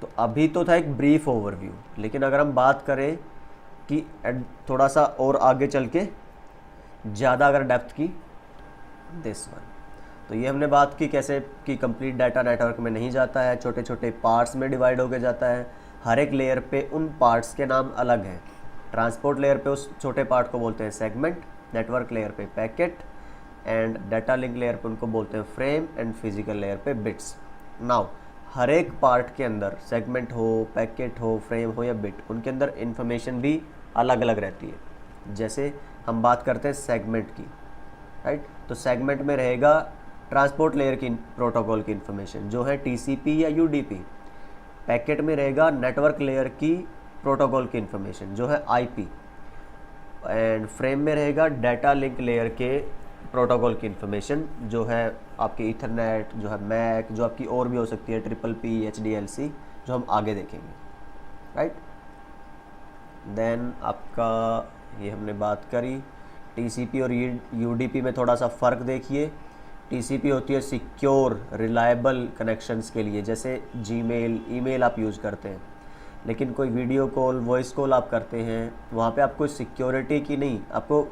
तो अभी तो था एक ब्रीफ ओवरव्यू, लेकिन अगर हम बात करें कि थोड़ा सा और आगे चल के ज़्यादा अगर डेप्थ की, दिस वन। तो ये हमने बात की कैसे कि कंप्लीट डाटा नेटवर्क में नहीं जाता है, छोटे छोटे पार्ट्स में डिवाइड होकर जाता है। हर एक लेयर पे उन पार्ट्स के नाम अलग हैं। ट्रांसपोर्ट लेयर पे उस छोटे पार्ट को बोलते हैं सेगमेंट, नेटवर्क लेयर पे packet, and data link layer पे उनको बोलते हैं फ्रेम, एंड फिजिकल लेयर पे बिट्स। नाउ हर एक पार्ट के अंदर सेगमेंट हो, पैकेट हो, फ्रेम हो या बिट, उनके अंदर इंफॉर्मेशन भी अलग अलग रहती है। जैसे हम बात करते हैं सेगमेंट की, राइट, तो सेगमेंट में रहेगा ट्रांसपोर्ट लेयर की प्रोटोकॉल की इंफॉर्मेशन जो है टीसीपी या यूडीपी। पैकेट में रहेगा नेटवर्क लेयर की प्रोटोकॉल की इंफॉर्मेशन जो है आईपी, एंड फ्रेम में रहेगा डाटा लिंक लेयर के प्रोटोकॉल की इंफॉर्मेशन जो है आपकी ईथरनेट, जो है मैक, जो आपकी और भी हो सकती है ट्रिपल पी, HDLC, जो हम आगे देखेंगे, राइट। देन आपका ये हमने बात करी टीसीपी और यूडीपी में थोड़ा सा फ़र्क देखिए। टीसीपी होती है सिक्योर रिलायबल कनेक्शंस के लिए, जैसे जीमेल, ईमेल आप यूज़ करते हैं, लेकिन कोई वीडियो कॉल, वॉइस कॉल आप करते हैं, वहाँ पे आपको सिक्योरिटी की नहीं, आपको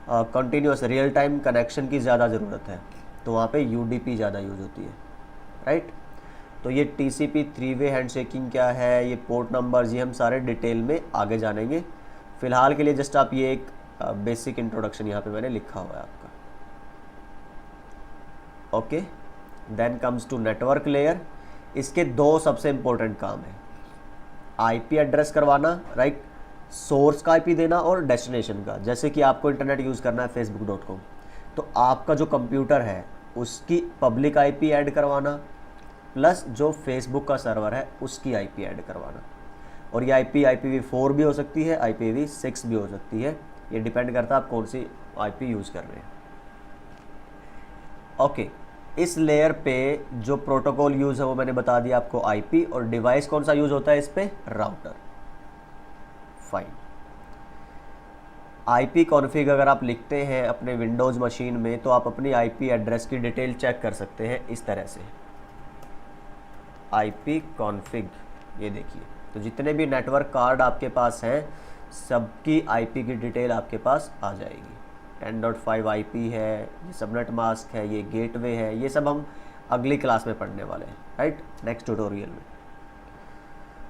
कंटिन्यूस रियल टाइम कनेक्शन की ज़्यादा ज़रूरत है, तो वहाँ पे यूडीपी ज़्यादा यूज़ होती है, राइट। तो ये टीसीपी 3-वे हैंडशेकिंग क्या है, ये पोर्ट नंबर्स, ये हम सारे डिटेल में आगे जानेंगे। फ़िलहाल के लिए जस्ट आप ये एक बेसिक इंट्रोडक्शन यहाँ पे मैंने लिखा हुआ है आपका, okay. Then comes to network layer. इसके दो सबसे इम्पोर्टेंट काम है, आईपी एड्रेस करवाना, राइट, सोर्स का आईपी देना और डेस्टिनेशन का। जैसे कि आपको इंटरनेट यूज़ करना है facebook.com, तो आपका जो कंप्यूटर है उसकी पब्लिक आईपी ऐड करवाना, प्लस जो फेसबुक का सर्वर है उसकी आईपी ऐड करवाना। और ये आईपी IPv4 भी हो सकती है, IPv6 भी हो सकती है, ये डिपेंड करता है आप कौन सी आईपी यूज़ कर रहे हैं, ओके। इस लेयर पे जो प्रोटोकॉल यूज़ है वो मैंने बता दिया आपको, आईपी, और डिवाइस कौन सा यूज़ होता है इस पे, राउटर, फाइन। आईपी कॉन्फ़िग अगर आप लिखते हैं अपने विंडोज़ मशीन में तो आप अपनी आईपी एड्रेस की डिटेल चेक कर सकते हैं इस तरह से, आईपी कॉन्फ़िग, ये देखिए। तो जितने भी नेटवर्क कार्ड आपके पास हैं सबकी आईपी की डिटेल आपके पास आ जाएगी। 10.5 आईपी है, ये सबनेट मास्क है, ये गेटवे है, ये सब हम अगली क्लास में पढ़ने वाले हैं, राइट, नेक्स्ट ट्यूटोरियल में।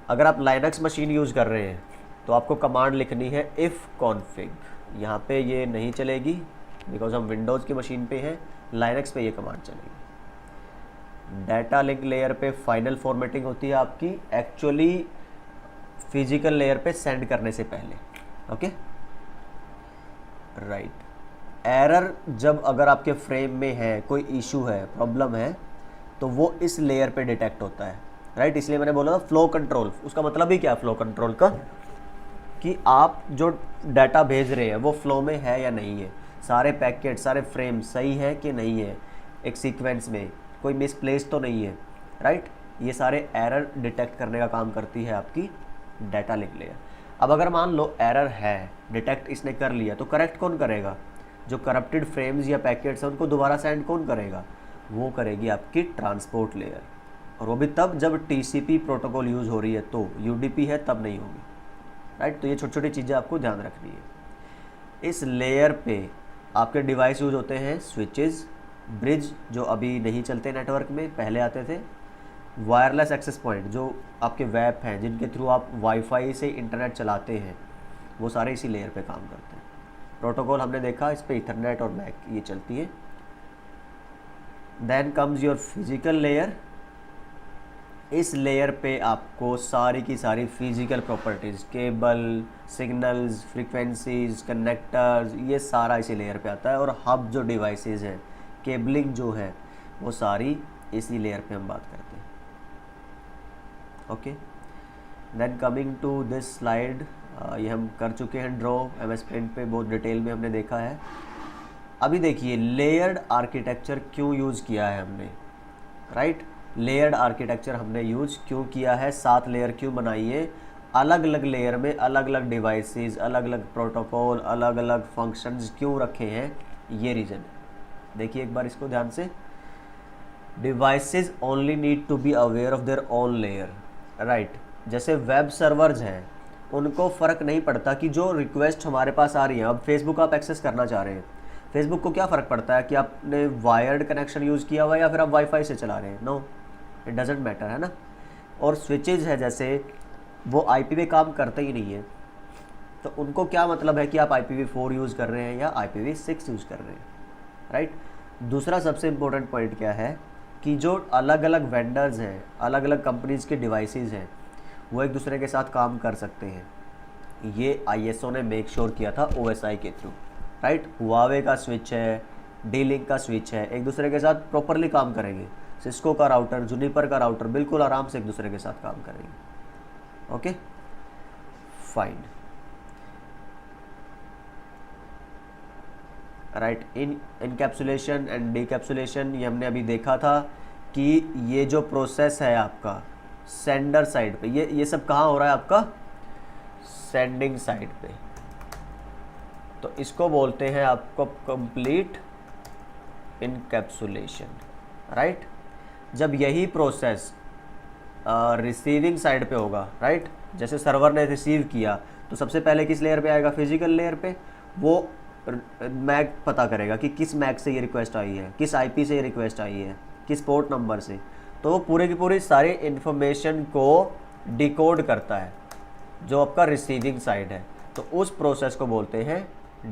अगर आप लाइनक्स मशीन यूज़ कर रहे हैं तो आपको कमांड लिखनी है इफ़ कॉन्फ़िग। यहाँ पे ये नहीं चलेगी बिकॉज हम विंडोज़ की मशीन पे हैं, लाइनक्स पे ये कमांड चलेगी। डाटा लिंक लेयर पे फाइनल फॉर्मेटिंग होती है आपकी एक्चुअली फिजिकल लेयर पे सेंड करने से पहले, ओके, राइट। एरर जब अगर आपके फ्रेम में है, कोई इशू है, प्रॉब्लम है, तो वो इस लेयर पे डिटेक्ट होता है, राइट। इसलिए मैंने बोला था फ्लो कंट्रोल, उसका मतलब ही क्या है फ्लो कंट्रोल का, कि आप जो डाटा भेज रहे हैं वो फ्लो में है या नहीं है, सारे पैकेट, सारे फ्रेम सही है कि नहीं है, एक सीक्वेंस में कोई मिसप्लेस तो नहीं है, राइट। ये सारे एरर डिटेक्ट करने का काम करती है आपकी डाटा लिंक लेयर। अब अगर मान लो एरर है, डिटेक्ट इसने कर लिया, तो करेक्ट कौन करेगा, जो करप्टेड फ्रेम्स या पैकेट्स हैं उनको दोबारा सेंड कौन करेगा, वो करेगी आपकी ट्रांसपोर्ट लेयर, और वो भी तब जब टीसीपी प्रोटोकॉल यूज़ हो रही है, तो यूडीपी है तब नहीं होगी, राइट। तो ये छोटी छोटी चीज़ें आपको ध्यान रखनी है। इस लेयर पे आपके डिवाइस यूज होते हैं, स्विचेस, ब्रिज जो अभी नहीं चलते नेटवर्क में, पहले आते थे, वायरलेस एक्सेस पॉइंट जो आपके वेब हैं जिनके थ्रू आप वाईफाई से इंटरनेट चलाते हैं, वो सारे इसी लेयर पे काम करते हैं। प्रोटोकॉल हमने देखा, इस पे ईथरनेट और मैक ये चलती है। Then comes your physical layer. इस लेयर पे आपको सारी की सारी physical properties, cable, signals, frequencies, connectors, ये सारा इसी लेयर पे आता है। और हब जो डिवाइसेस हैं, केबलिंग जो है, वो सारी इसी लेयर पे हम बात करते हैं, okay. Then coming to this slide, ये हम कर चुके हैं ड्रॉ MS पेंट पे, बहुत डिटेल में हमने देखा है। अभी देखिए लेयर्ड आर्किटेक्चर क्यों यूज़ किया है हमने, राइट। लेयर्ड आर्किटेक्चर हमने यूज क्यों किया है, 7 लेयर क्यों बनाई है, अलग अलग लेयर में अलग अलग डिवाइसेस, अलग अलग प्रोटोकॉल, अलग अलग फंक्शंस क्यों रखे हैं, ये रीज़न है। देखिए एक बार इसको ध्यान से, devices only need to be aware of their own layer. Right. जैसे वेब सर्वर्स हैं, उनको फ़र्क नहीं पड़ता कि जो रिक्वेस्ट हमारे पास आ रही है, अब फेसबुक आप एक्सेस करना चाह रहे हैं, फेसबुक को क्या फ़र्क पड़ता है कि आपने वायर्ड कनेक्शन यूज़ किया हुआ है या फिर आप वाईफाई से चला रहे हैं, नो इट डजेंट मैटर, है ना। और स्विचेज़ है जैसे, वो आईपी पे काम करते ही नहीं है, तो उनको क्या मतलब है कि आप IPv4 यूज़ कर रहे हैं या IPv6 यूज़ कर रहे हैं, राइट। दूसरा सबसे इम्पोर्टेंट पॉइंट क्या है कि जो अलग अलग वेंडर्स हैं, अलग अलग कंपनीज़ के डिवाइसेस हैं, वो एक दूसरे के साथ काम कर सकते हैं। ये ISO ने मेक श्योर किया था OSI के थ्रू, राइट। हुआवे का स्विच है, D-Link का स्विच है, एक दूसरे के साथ प्रॉपरली काम करेंगे। सिस्को का राउटर, जुनिपर का राउटर बिल्कुल आराम से एक दूसरे के साथ काम करेंगे। Okay fine, right. Encapsulation and decapsulation ये हमने अभी देखा था कि ये जो प्रोसेस है आपका सेंडर साइड पे, ये सब कहाँ हो रहा है आपका, सेंडिंग साइड पे, तो इसको बोलते हैं आपको कंप्लीट इनकैप्सुलेशन, राइट। जब यही प्रोसेस रिसीविंग साइड पे होगा, राइट, जैसे सर्वर ने रिसीव किया तो सबसे पहले किस लेयर पे आएगा, फिजिकल लेयर पे। वो मैक पता करेगा कि किस मैक से ये रिक्वेस्ट आई है, किस IP से ये रिक्वेस्ट आई है, किस पोर्ट नंबर से, तो वो पूरे की पूरी सारी इन्फॉर्मेशन को डिकोड करता है जो आपका रिसीविंग साइड है। तो उस प्रोसेस को बोलते हैं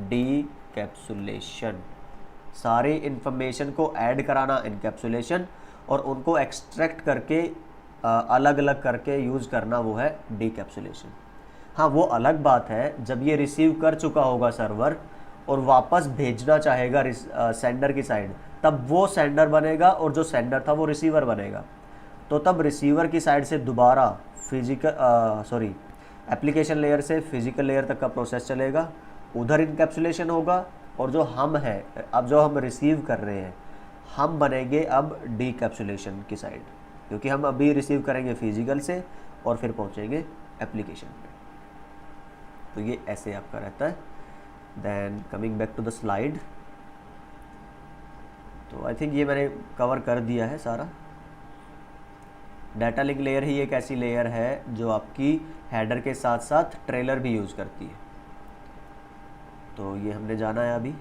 डीकैप्सुलेशन। सारी इन्फॉर्मेशन को ऐड कराना इनकैप्सुलेशन, और उनको एक्सट्रैक्ट करके अलग अलग करके यूज़ करना, वो है डीकैप्सुलेशन। हाँ, वो अलग बात है जब ये रिसीव कर चुका होगा सर्वर और वापस भेजना चाहेगा सेंडर की साइड, तब वो सेंडर बनेगा और जो सेंडर था वो रिसीवर बनेगा। तो तब रिसीवर की साइड से दोबारा एप्लीकेशन लेयर से फिजिकल लेयर तक का प्रोसेस चलेगा, उधर इनकैप्सुलेशन होगा, और जो हम हैं, अब जो हम रिसीव कर रहे हैं, हम बनेंगे अब डीकैप्सुलेशन की साइड, क्योंकि हम अभी रिसीव करेंगे फिजिकल से और फिर पहुंचेंगे एप्लीकेशन पे। तो ये ऐसे आपका रहता है। Then coming back to the slide, तो आई थिंक ये मैंने कवर कर दिया है सारा। डाटा लिंक लेयर ही एक ऐसी लेयर है जो आपकी हेडर के साथ साथ ट्रेलर भी यूज़ करती है, तो ये हमने जाना है अभी।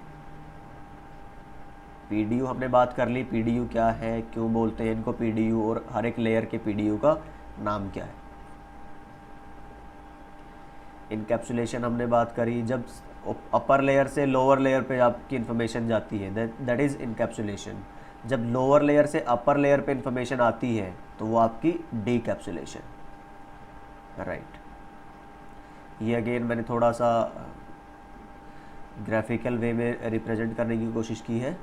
PDU हमने बात कर ली, PDU क्या है, क्यों बोलते हैं इनको PDU, और हर एक लेयर के PDU का नाम क्या है। इनकैप्सुलेशन हमने बात करी, जब अपर लेयर से लोअर लेयर पे आपकी इन्फॉर्मेशन जाती है, दैट इज़ इनकैप्सुलेशन। जब लोअर लेयर से अपर लेयर पे इन्फॉर्मेशन आती है तो वो आपकी डीकैप्सुलेशन, राइट। ये अगेन मैंने थोड़ा सा ग्राफिकल वे में रिप्रेजेंट करने की कोशिश की है,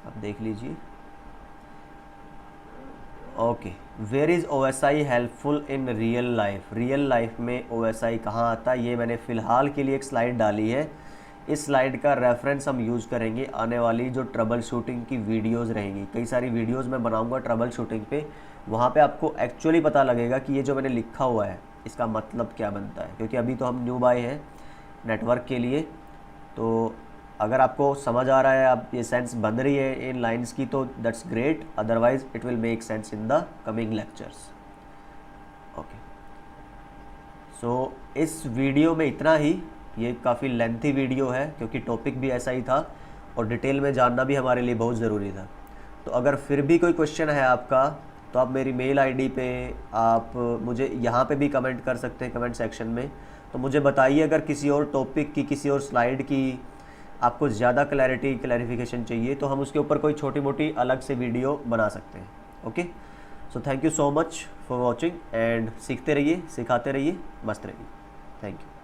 आप देख लीजिए। Okay, where is OSI helpful in real life. Real life में OSI कहाँ आता है, ये मैंने फ़िलहाल के लिए एक स्लाइड डाली है। इस स्लाइड का रेफरेंस हम यूज़ करेंगे आने वाली जो ट्रबल शूटिंग की वीडियोज़ रहेंगी। कई सारी वीडियोज़ मैं बनाऊँगा ट्रबल शूटिंग पे, वहाँ पे आपको एक्चुअली पता लगेगा कि ये जो मैंने लिखा हुआ है इसका मतलब क्या बनता है, क्योंकि अभी तो हम न्यू बाय हैं नेटवर्क के लिए। तो अगर आपको समझ आ रहा है, आप ये सेंस बन रही है इन लाइंस की, तो that's great, otherwise it will make sense in the coming lectures. Okay, so इस वीडियो में इतना ही। ये काफ़ी लेंथी वीडियो है क्योंकि टॉपिक भी ऐसा ही था और डिटेल में जानना भी हमारे लिए बहुत ज़रूरी था। तो अगर फिर भी कोई क्वेश्चन है आपका, तो आप मेरी मेल ID पे आप मुझे यहाँ पे भी कमेंट कर सकते हैं कमेंट सेक्शन में। तो मुझे बताइए अगर किसी और टॉपिक की, किसी और स्लाइड की आपको ज़्यादा क्लैरिफिकेशन चाहिए, तो हम उसके ऊपर कोई छोटी मोटी अलग से वीडियो बना सकते हैं। Okay, so thank you so much for watching, and सीखते रहिए, सिखाते रहिए, मस्त रहिए। Thank you.